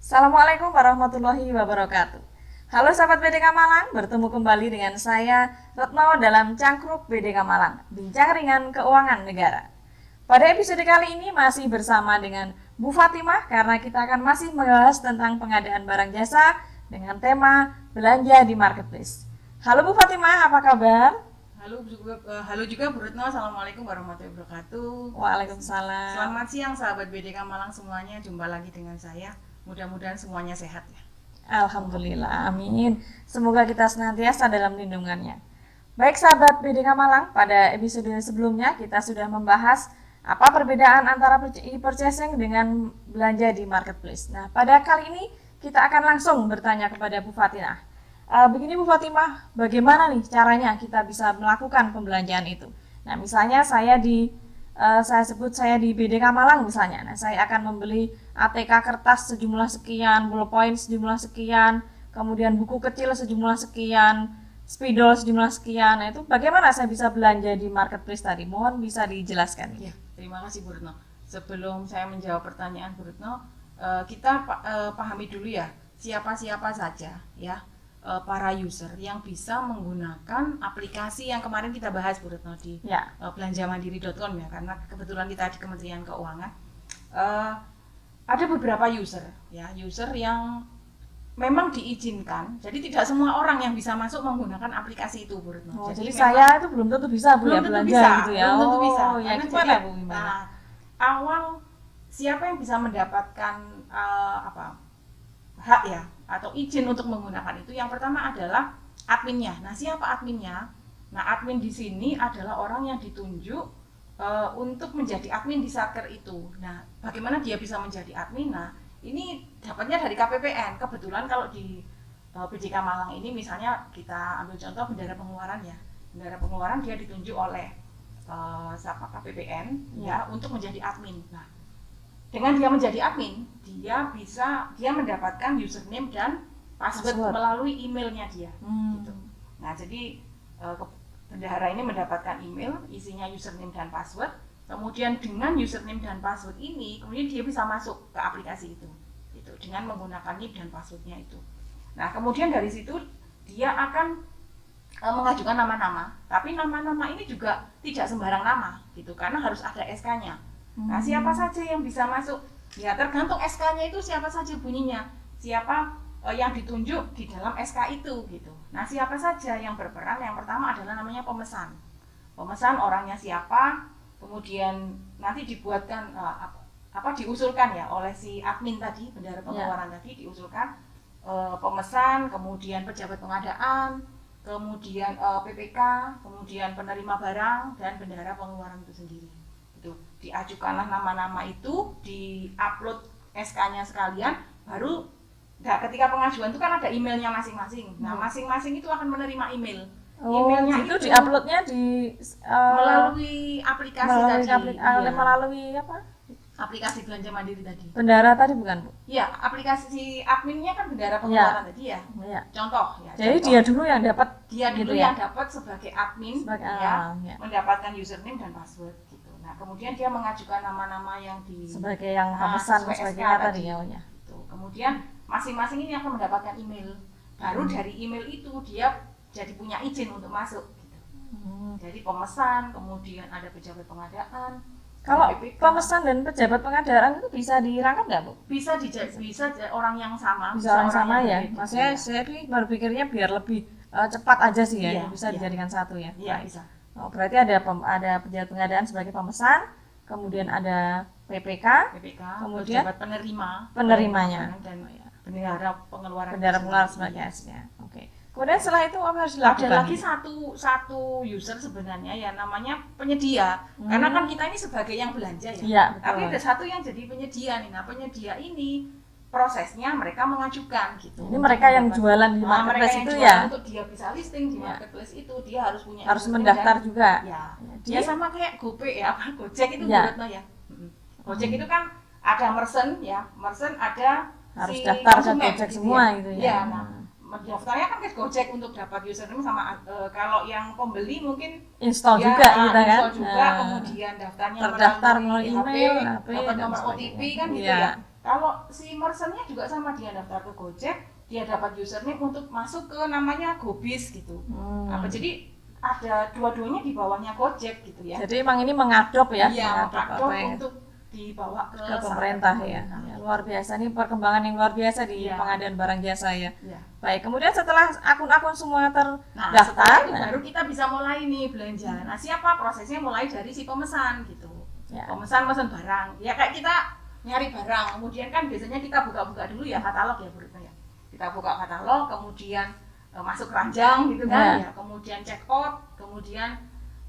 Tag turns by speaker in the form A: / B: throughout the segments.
A: Assalamualaikum warahmatullahi wabarakatuh. Halo sahabat BDK Malang, bertemu kembali dengan saya Retno dalam Cangkruk BDK Malang, Bincang Ringan Keuangan Negara. Pada episode kali ini masih bersama dengan Bu Fatimah karena kita akan masih membahas tentang pengadaan barang jasa dengan tema belanja di marketplace. Halo Bu Fatimah, apa kabar?
B: Halo juga Bu Retno, Assalamualaikum warahmatullahi wabarakatuh.
A: Waalaikumsalam.
B: Selamat siang sahabat BDK Malang semuanya, jumpa lagi dengan saya. Mudah-mudahan semuanya sehat ya.
A: Alhamdulillah, amin. Semoga kita senantiasa dalam lindungannya. Baik sahabat BDK Malang, pada episode sebelumnya kita sudah membahas apa perbedaan antara e-purchasing dengan belanja di marketplace. Nah, pada kali ini kita akan langsung bertanya kepada Bu Fatimah. Begini Bu Fatimah, bagaimana nih caranya kita bisa melakukan pembelanjaan itu? Nah, misalnya saya di BDK Malang misalnya. Nah, saya akan membeli ATK kertas sejumlah sekian, ballpoint sejumlah sekian, kemudian buku kecil sejumlah sekian, spidol sejumlah sekian. Nah, itu bagaimana saya bisa belanja di marketplace tadi? Mohon bisa dijelaskan.
B: Ya, terima kasih Bu Retno. Sebelum saya menjawab pertanyaan Bu Retno, kita pahami dulu ya, siapa-siapa saja ya para user yang bisa menggunakan aplikasi yang kemarin kita bahas Bu Retno di belanjamandiri.com ya, karena kebetulan kita di Kementerian Keuangan. Ada beberapa user yang memang diizinkan, jadi tidak semua orang yang bisa masuk menggunakan aplikasi itu Bu Retno.
A: Jadi saya itu belum tentu bisa
B: belum tentu
A: belanja
B: bisa,
A: gitu ya.
B: Belum tentu bisa.
A: Ya, gimana Bu?
B: Awal siapa yang bisa mendapatkan hak ya atau izin untuk menggunakan itu, yang pertama adalah adminnya. Nah, siapa adminnya? Nah, admin di sini adalah orang yang ditunjuk untuk menjadi admin di Satker itu. Nah, bagaimana dia bisa menjadi admin? Nah, ini dapatnya dari KPPN. Kebetulan kalau di BDK Malang ini misalnya kita ambil contoh bendara pengeluaran ya. Bendara pengeluaran dia ditunjuk oleh KPPN ya untuk menjadi admin. Nah, dengan dia menjadi admin, dia mendapatkan username dan password melalui emailnya dia. Gitu. Nah, jadi bendahara ini mendapatkan email, isinya username dan password. Kemudian dengan username dan password ini, kemudian dia bisa masuk ke aplikasi itu, gitu, dengan menggunakan NIP dan passwordnya itu. Nah, kemudian dari situ dia akan mengajukan nama-nama. Tapi nama-nama ini juga tidak sembarang nama, gitu, karena harus ada SK-nya. Nah, siapa saja yang bisa masuk? Ya, tergantung SK-nya itu siapa saja bunyinya. Siapa yang ditunjuk di dalam SK itu, gitu. Nah, siapa saja yang berperan? Yang pertama adalah namanya pemesan. Pemesan orangnya siapa? Kemudian nanti dibuatkan diusulkan ya oleh si admin tadi, bendahara pengeluaran tadi diusulkan pemesan, kemudian pejabat pengadaan, kemudian PPK, kemudian penerima barang dan bendahara pengeluaran itu sendiri. Itu diajukanlah nama-nama itu, di-upload SK-nya sekalian, baru ketika pengajuan itu kan ada emailnya masing-masing. Nah, masing-masing itu akan menerima email. Emailnya
A: itu di-uploadnya
B: melalui aplikasi
A: melalui apa?
B: Aplikasi belanja mandiri tadi.
A: Bendahara tadi bukan Bu?
B: Iya, aplikasi adminnya kan bendahara pengeluaran tadi ya. Contoh ya.
A: Jadi dia dulu yang dapat.
B: Dia dulu yang dapat sebagai admin mendapatkan username dan password gitu. Nah, kemudian dia mengajukan nama-nama yang
A: sebagai yang pemesan sebagainya tadi ya.
B: Gitu. Kemudian masing-masing ini akan mendapatkan email. Baru dari email itu dia jadi punya izin untuk masuk gitu. Jadi pemesan, kemudian ada pejabat pengadaan.
A: Kalau pemesan dan pejabat pengadaan itu bisa dirangkap nggak Bu?
B: Bisa orang yang sama.
A: Bisa orang sama ya. Maksudnya saya baru pikirnya biar lebih cepat aja sih ya, bisa dijadikan satu ya.
B: Iya, bisa.
A: Oh, berarti ada pejabat pengadaan sebagai pemesan, kemudian ada PPK, kemudian
B: pejabat
A: penerimanya
B: dan bendahara pengeluaran
A: sebagai asnya. Oke. Kemudian setelah itu apa harus dilakukan?
B: Ada lagi satu user sebenarnya ya, namanya penyedia. Karena kan kita ini sebagai yang belanja ya.
A: Iya,
B: tapi ada satu yang jadi penyedia nih. Nah, penyedia ini prosesnya mereka mengajukan gitu.
A: Ini mereka yang jualan di marketplace itu ya.
B: Untuk dia bisa listing di marketplace itu, dia harus punya
A: mendaftar juga.
B: Ya. Dia sama kayak GoPay ya, Gojek itu ya. Gojek itu kan ada merchant ya. Merchant ada
A: harus
B: si
A: daftar ke
B: konsumen,
A: Gojek semua gitu ya.
B: Ya, nah, daftarnya kan ke Gojek untuk dapat username sama kalau yang pembeli mungkin
A: install juga gitu kan.
B: Install juga, kemudian daftarnya
A: terdaftar melalui
B: email,
A: HP
B: dapat nomor OTP kan gitu ya. Kalau si merchantnya juga sama, dia daftar ke Gojek, dia dapat username untuk masuk ke namanya Gobis gitu. Jadi ada dua-duanya di bawahnya Gojek gitu ya.
A: Jadi emang ini mengadop ya,
B: Iya,
A: mengadop
B: mengadop untuk dibawa
A: ke pemerintah ya. Ya. Luar biasa, ini perkembangan yang luar biasa di pengadaan barang jasa ya. Baik, kemudian setelah akun-akun semua terdaftar,
B: baru kita bisa mulai nih belanja. Nah, siapa prosesnya mulai dari si pemesan gitu. Pemesan barang. Ya kayak kita nyari barang, kemudian kan biasanya kita buka-buka dulu ya katalog ya Bu Retno ya. Kita buka katalog, kemudian masuk keranjang gitu kan ya. Kemudian check out, kemudian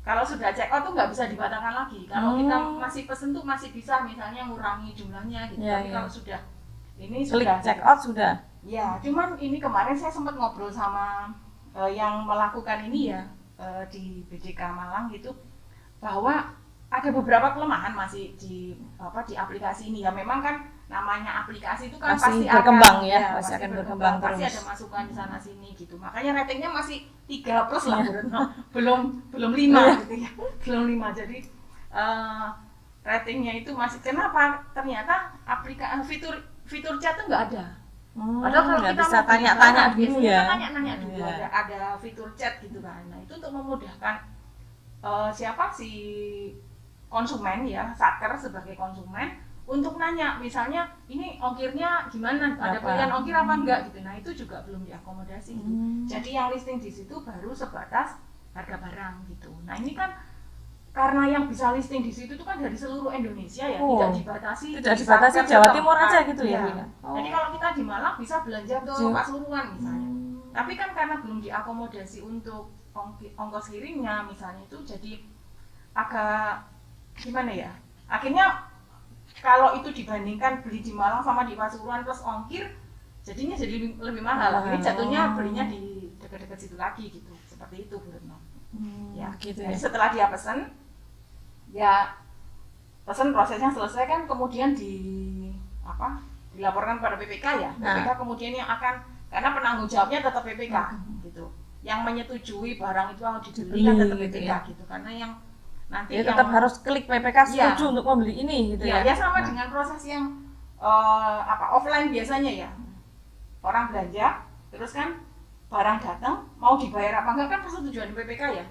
B: kalau sudah check out tuh nggak bisa dibatalkan lagi. Kalau kita masih pesen tuh masih bisa misalnya ngurangi jumlahnya gitu. Tapi kalau sudah ini
A: klik
B: sudah
A: check out sudah.
B: Ya, cuman ini kemarin saya sempat ngobrol sama yang melakukan ini ya di BDK Malang gitu, bahwa ada beberapa kelemahan masih di aplikasi ini ya. Memang kan namanya aplikasi itu kan
A: masih
B: pasti
A: berkembang
B: akan,
A: ya, pasti akan berkembang terus.
B: Pasti ada masukan di sana sini gitu. Makanya ratingnya masih 3+ lah, belum 5 gitu ya. Belum 5. Jadi ratingnya itu masih, kenapa? Ternyata fitur chat itu nggak ada. Padahal kalau kita
A: bisa tanya-tanya dulu ya.
B: Tanya-tanya dulu, ada fitur chat gitu kan. Nah, itu untuk memudahkan siapa si konsumen ya, satker sebagai konsumen untuk nanya, misalnya ini ongkirnya gimana, ada pilihan ongkir apa enggak gitu. Nah, itu juga belum diakomodasi gitu. Jadi yang listing di situ baru sebatas harga barang gitu. Nah, ini kan karena yang bisa listing di situ itu kan dari seluruh Indonesia ya, tidak dibatasi
A: Jawa Timur aja gitu ya.
B: Jadi kalau kita di Malang bisa belanja ke Pasuruan misalnya. Tapi kan karena belum diakomodasi untuk ongkos kirimnya misalnya, itu jadi agak gimana ya. Akhirnya kalau itu dibandingkan beli di Malang sama di Pasuruan plus ongkir, jadinya jadi lebih mahal. Jadi jatuhnya belinya di dekat-dekat situ lagi gitu. Seperti itu Bu Retno. Ya, gitu ya. Setelah dia pesan prosesnya selesai kan, kemudian dilaporkan pada PPK ya. PPK kemudian yang akan, karena penanggung jawabnya tetap PPK gitu. Yang menyetujui barang itu harus dibeli kan tetap PPK gitu. Karena yang nanti
A: ya, tetap harus klik PPK setuju untuk membeli ini gitu ya.
B: Ya sama dengan proses yang offline biasanya ya. Orang belanja terus kan barang datang, mau dibayar apa enggak kan persetujuan PPK ya.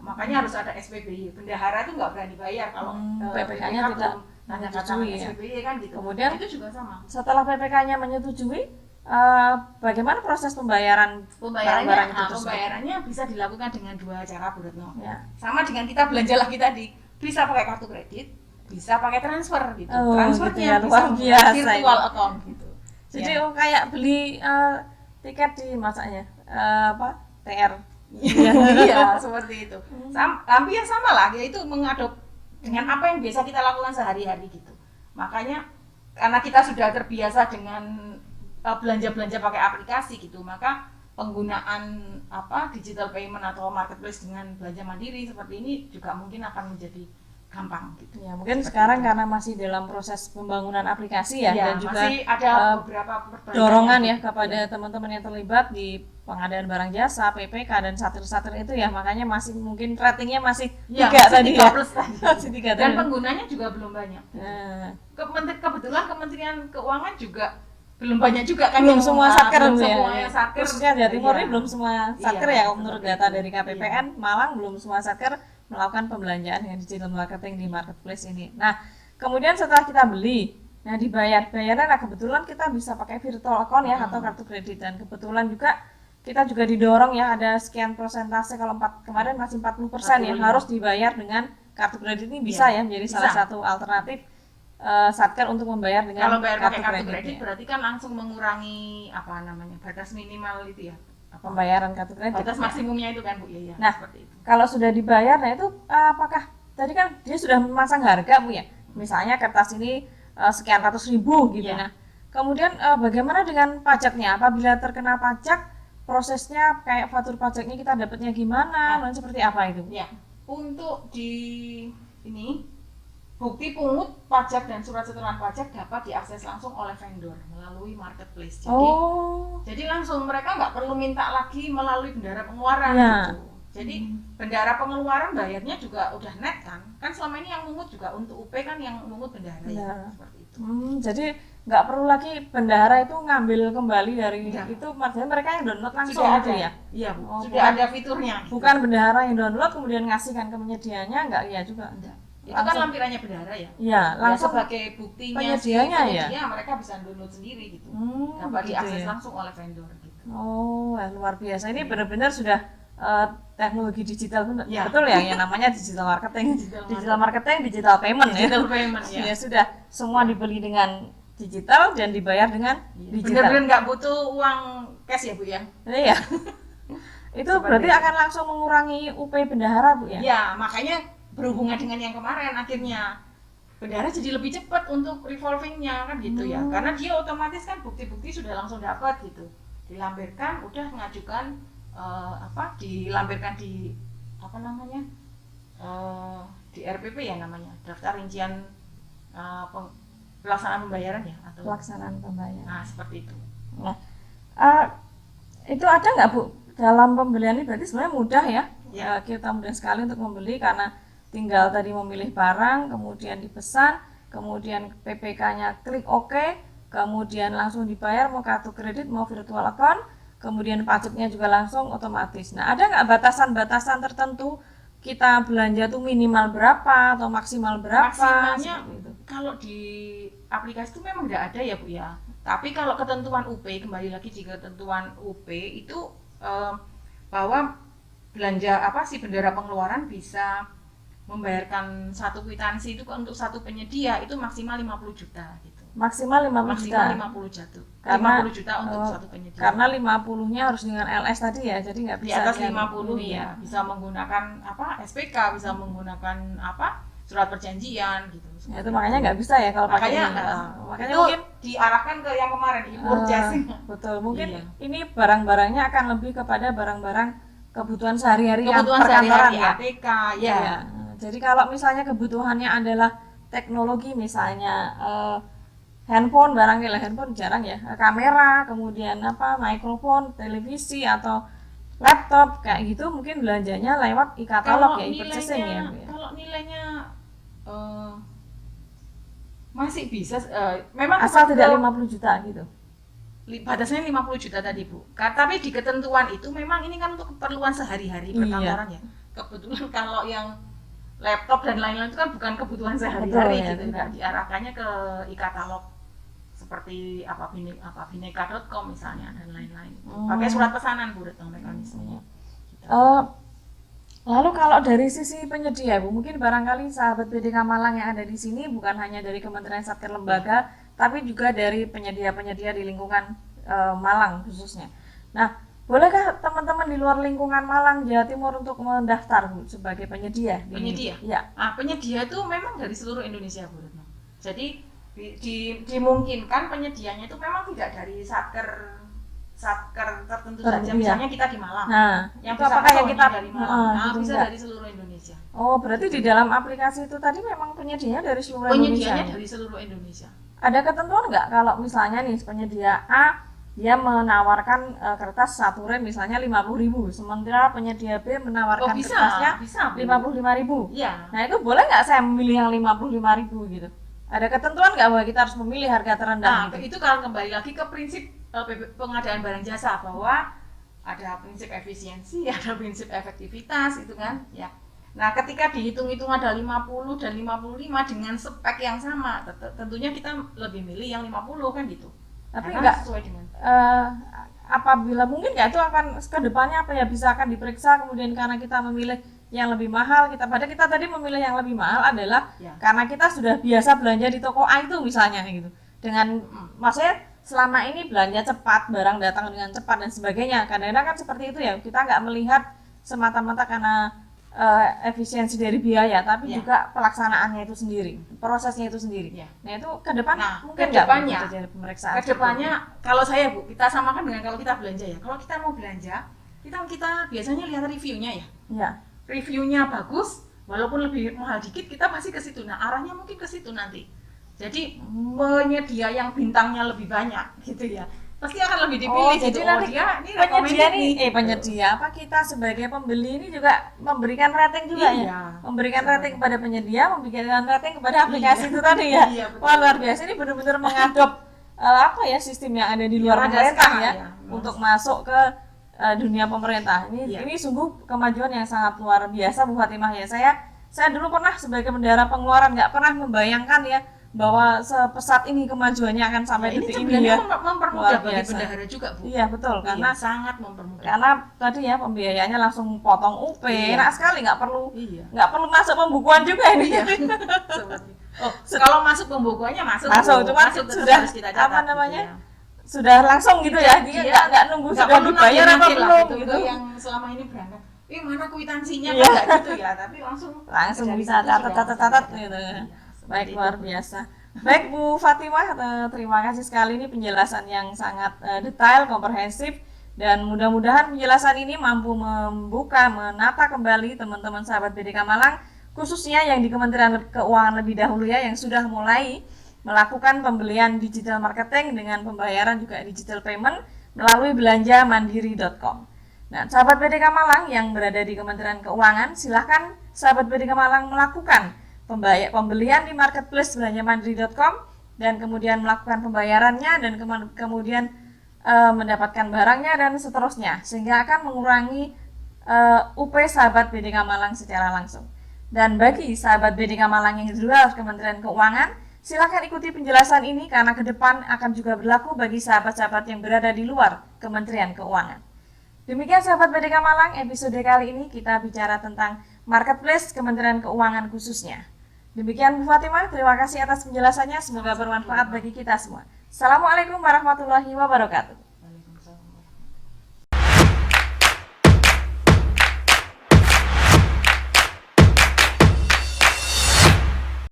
B: Makanya harus ada SPBY. Bendahara itu nggak berani bayar kalau
A: PPK-nya tidak menyetujui ya.
B: SPBY kan gitu.
A: Kemudian
B: itu juga sama.
A: Setelah PPK-nya menyetujui, bagaimana proses pembayaran barang itu?
B: Pembayarannya bisa dilakukan dengan 2 cara Bu Retno. Sama dengan kita belanja lagi tadi, bisa pakai kartu kredit, bisa pakai transfer gitu. Transfernya
A: gitu ya, luar biasa
B: virtual account gitu.
A: Jadi kayak beli tiket di masanya TR.
B: Iya, seperti itu. Hampir sama lah, yaitu mengadop dengan apa yang biasa kita lakukan sehari-hari gitu. Makanya karena kita sudah terbiasa dengan belanja-belanja pakai aplikasi gitu, maka penggunaan digital payment atau marketplace dengan belanja mandiri seperti ini juga mungkin akan menjadi gampang gitu.
A: Ya, mungkin sekarang karena masih dalam proses pembangunan aplikasi ya, dan juga
B: masih ada beberapa
A: dorongan ya kepada teman-teman yang terlibat di pengadaan barang jasa, PPK dan satir-satir itu ya, makanya masih mungkin ratingnya masih 3 tadi ya. Masih 3
B: dan penggunanya juga belum banyak. Kebetulan Kementerian Keuangan juga belum banyak juga kan,
A: belum semua satker
B: ya.
A: Khususnya Jawa Timur ini belum semua satker ya, menurut data dari KPPN Malang belum semua satker melakukan pembelanjaan dengan digital marketing di marketplace ini. Nah, kemudian setelah kita beli, nah bayaran kebetulan kita bisa pakai virtual account ya atau kartu kredit, dan kebetulan juga kita juga didorong ya, ada sekian persentase, kalau kemarin masih 40% ya harus dibayar dengan kartu kredit. ini bisa ya menjadi salah satu alternatif satker untuk membayar dengan
B: kalau bayar pakai kartu kredit berarti kan langsung mengurangi batas minimal itu ya,
A: pembayaran kartu kredit.
B: Batas maksimumnya itu kan Bu ya.
A: Nah, seperti itu. Kalau sudah dibayar, nah itu apakah tadi kan dia sudah memasang harga Bu ya? Misalnya kertas ini sekian ratus ribu gitu. Nah, kemudian bagaimana dengan pajaknya? Apabila terkena pajak, prosesnya kayak faktur pajaknya kita dapatnya gimana? Dan seperti apa itu?
B: Ya, untuk bukti pungut pajak dan surat setoran pajak dapat diakses langsung oleh vendor melalui marketplace. Jadi langsung mereka nggak perlu minta lagi melalui bendara pengeluaran gitu. Jadi bendara pengeluaran bayarnya juga udah net kan selama ini yang mungut juga untuk UP kan yang mungut bendara ya. Seperti itu.
A: Jadi nggak perlu lagi bendahara itu ngambil kembali dari
B: Iya.
A: itu, maksudnya mereka yang download langsung
B: Sudah
A: gitu
B: ada.
A: ya.
B: Iya, Bu.
A: Oh,
B: Sudah ada fiturnya. Gitu.
A: Bukan bendahara yang download kemudian ngasihkan ke penyedianya, enggak ya juga.
B: Enggak. Itu kan lampirannya bendahara ya.
A: Iya, langsung
B: sebagai buktinya
A: penyedianya
B: si
A: ya.
B: penyedia, mereka bisa download sendiri gitu. Dapat
A: gitu
B: diakses
A: ya.
B: langsung oleh vendor gitu.
A: Oh, luar biasa. Ini benar-benar sudah teknologi digital
B: Ya.
A: betul ya, yang namanya digital marketing,
B: Digital
A: marketing, digital payment ya.
B: Digital payment ya.
A: Ya sudah, semua dibeli dengan digital dan dibayar dengan digital.
B: Benar-benar nggak butuh uang cash ya Bu ya.
A: Iya. Itu berarti akan langsung mengurangi UP bendahara Bu ya?
B: Ya, makanya berhubungan dengan yang kemarin akhirnya bendahara jadi lebih cepat untuk revolvingnya kan gitu ya. Karena dia otomatis kan bukti-bukti sudah langsung dapat gitu. Dilampirkan, udah mengajukan dilampirkan di apa namanya? Di RPP ya namanya, daftar rincian pelaksanaan pembayaran ya atau
A: Pelaksanaan pembayaran.
B: nah seperti itu.
A: Nah, itu ada nggak Bu dalam pembelian ini, berarti sebenarnya mudah ya?
B: Ya.
A: Kita mudah sekali untuk membeli karena tinggal tadi memilih barang, kemudian dipesan, kemudian PPK-nya klik OK, kemudian langsung dibayar mau kartu kredit mau virtual account, kemudian pajaknya juga langsung otomatis. Nah, ada nggak batasan-batasan tertentu kita belanja tuh minimal berapa atau maksimal berapa?
B: Maksimalnya
A: Seperti itu.
B: kalau di aplikasi itu memang nggak ada ya Bu ya. Tapi kalau ketentuan UP, kembali lagi di ketentuan UP itu bahwa belanja si bendahara pengeluaran bisa membayarkan satu kwitansi itu untuk satu penyedia itu maksimal 50 juta gitu.
A: Maksimal 50 juta.
B: Maksimal 50 jatuh.
A: Karena
B: 50 juta untuk satu penyedia.
A: Karena 50-nya harus dengan LS tadi ya, jadi nggak
B: Di
A: bisa
B: atas
A: yang
B: 50
A: ini
B: ya, bisa menggunakan SPK, bisa menggunakan surat perjanjian gitu.
A: Ya, itu makanya nggak bisa ya kalau pakai
B: Makanya
A: ini. Makanya
B: itu
A: mungkin
B: diarahkan ke yang kemarin e-purchasing.
A: betul, mungkin
B: Iya.
A: ini barang-barangnya akan lebih kepada barang-barang kebutuhan sehari-hari yang
B: Kebutuhan
A: perkantoran
B: sehari-hari
A: ya.
B: ATK ya.
A: Iya. Jadi kalau misalnya kebutuhannya adalah teknologi, misalnya handphone, barangnya lah handphone jarang ya, kamera, kemudian mikrofon, televisi atau laptop kayak gitu, mungkin belanjanya lewat e-katalog ya, e-purchasing ya. Bu, ya.
B: Kalau nilainya masih bisa memang
A: Asal tidak 50 juta gitu.
B: batasnya 50 juta tadi Bu. Tapi di ketentuan itu memang ini kan untuk keperluan sehari-hari perkantoran ya. Kebetulan kalau yang laptop dan lain-lain itu kan bukan kebutuhan sehari-hari
A: Betul, ya,
B: gitu, nggak diarahkannya ke e-katalog seperti bineka.com misalnya dan lain-lain. Pakai surat pesanan Bu datang mekanismenya.
A: Lalu kalau dari sisi penyedia Bu, mungkin barangkali sahabat BDK Malang yang ada di sini bukan hanya dari Kementerian Satker Lembaga, tapi juga dari penyedia-penyedia di lingkungan Malang khususnya. Nah, bolehkah teman-teman di luar lingkungan Malang, Jawa Timur untuk mendaftar Bu sebagai penyedia?
B: Penyedia?
A: Ya.
B: Penyedia itu memang dari seluruh Indonesia Bu Retno. Jadi dimungkinkan penyedianya itu memang tidak dari satker tertentu saja. Misalnya kita di Malang.
A: Nah,
B: yang
A: itu
B: bisa
A: apakah yang kita
B: dari Malang.
A: gitu
B: Bisa
A: enggak?
B: dari seluruh Indonesia.
A: Oh, berarti di dalam aplikasi itu tadi memang penyedianya dari seluruh
B: Penyedianya
A: Indonesia.
B: dari seluruh Indonesia.
A: Ada ketentuan nggak kalau misalnya nih penyedia A dia menawarkan kertas satu rem misalnya 50.000, sementara penyedia B menawarkan kertasnya
B: bisa,
A: 55.000.
B: Iya.
A: Nah, itu boleh nggak saya memilih yang 55.000 gitu? Ada ketentuan nggak bahwa kita harus memilih harga terendah gitu?
B: Itu kalau kembali lagi ke prinsip pengadaan barang jasa bahwa ada prinsip efisiensi, ada prinsip efektivitas itu kan, ya. Nah, ketika dihitung-hitung ada 50 dan 55 dengan spek yang sama, tentunya kita lebih milih yang 50 kan gitu.
A: Tapi
B: karena
A: nggak
B: sesuai dengan
A: apabila mungkin nggak itu akan ke depannya bisa akan diperiksa, kemudian karena kita memilih yang lebih mahal, kita tadi memilih yang lebih mahal adalah karena kita sudah biasa belanja di toko A itu misalnya gitu. Dengan maksudnya selama ini belanja cepat, barang datang dengan cepat dan sebagainya. Kadang-kadang kan seperti itu ya, kita nggak melihat semata-mata karena efisiensi dari biaya, tapi juga pelaksanaannya itu sendiri, prosesnya itu sendiri. Nah itu ke depan mungkin nggak terjadi pemeriksaan.
B: Ke depannya kalau saya Bu, kita samakan dengan kalau kita belanja ya. Kalau kita mau belanja, kita biasanya lihat reviewnya ya.
A: Ya.
B: Reviewnya bagus, walaupun lebih mahal dikit, kita pasti ke situ. Nah arahnya mungkin ke situ nanti. Jadi penyedia yang bintangnya lebih banyak gitu ya, pasti akan lebih dipilih.
A: Jadi nanti
B: dia ini
A: penyedia apa kita sebagai pembeli ini juga memberikan rating juga ya, memberikan rating kepada penyedia, memberikan rating kepada aplikasi itu tadi ya. Wah luar biasa, ini benar-benar mengadop apa ya sistem yang ada di luar
B: Yang ada
A: pemerintah
B: sekarang,
A: ya
B: ya.
A: untuk masuk ke dunia pemerintah.
B: Iya.
A: Ini sungguh kemajuan yang sangat luar biasa Bu Fatimah ya. Saya dulu pernah sebagai bendahara pengeluaran nggak pernah membayangkan ya bahwa sepesat ini kemajuannya akan sampai
B: ini
A: detik ini
B: sebenarnya
A: ya.
B: mempermudah
A: Luar
B: bagi
A: biasa.
B: bendahara juga, Bu.
A: Iya betul, karena
B: Iya, sangat mempermudah.
A: karena tadi ya pembiayaannya langsung potong UP,
B: Iya.
A: enak sekali, nggak
B: Iya.
A: perlu masuk pembukuan juga ini.
B: Iya. Seperti. Oh, kalau masuk pembukuannya masuk.
A: Masuk,
B: Bu.
A: cuman
B: tetap
A: sudah
B: harus kita catat,
A: apa namanya?
B: gitu ya.
A: Sudah langsung gitu ya, dia
B: Iya.
A: nggak nunggu
B: Nggak
A: sudah
B: perlu
A: dibayar apa
B: nagih-nagih lah,
A: belum
B: gitu.
A: gitu.
B: Yang selama ini berangkat, mana kuitansinya,
A: Iya.
B: kan nggak gitu ya, tapi langsung
A: Langsung
B: dari
A: bisa
B: situ sudah
A: catat
B: langsung
A: gitu.
B: Iya,
A: Baik,
B: seperti
A: luar
B: itu.
A: biasa. Baik Bu Fatimah, terima kasih sekali, ini penjelasan yang sangat detail, komprehensif, dan mudah-mudahan penjelasan ini mampu membuka, menata kembali teman-teman sahabat BDK Malang, khususnya yang di Kementerian Keuangan lebih dahulu ya, yang sudah mulai melakukan pembelian digital marketing dengan pembayaran juga digital payment melalui belanjamandiri.com. Nah, sahabat BDK Malang yang berada di Kementerian Keuangan, silahkan sahabat BDK Malang melakukan pembelian di marketplace belanjamandiri.com dan kemudian melakukan pembayarannya dan kemudian mendapatkan barangnya dan seterusnya, sehingga akan mengurangi UP sahabat BDK Malang secara langsung. Dan bagi sahabat BDK Malang yang di luar Kementerian Keuangan, silakan ikuti penjelasan ini karena ke depan akan juga berlaku bagi sahabat-sahabat yang berada di luar Kementerian Keuangan. Demikian sahabat BDK Malang, episode kali ini kita bicara tentang marketplace Kementerian Keuangan khususnya. Demikian Bu Fatimah, terima kasih atas penjelasannya, semoga bermanfaat bagi kita semua. Assalamualaikum warahmatullahi wabarakatuh.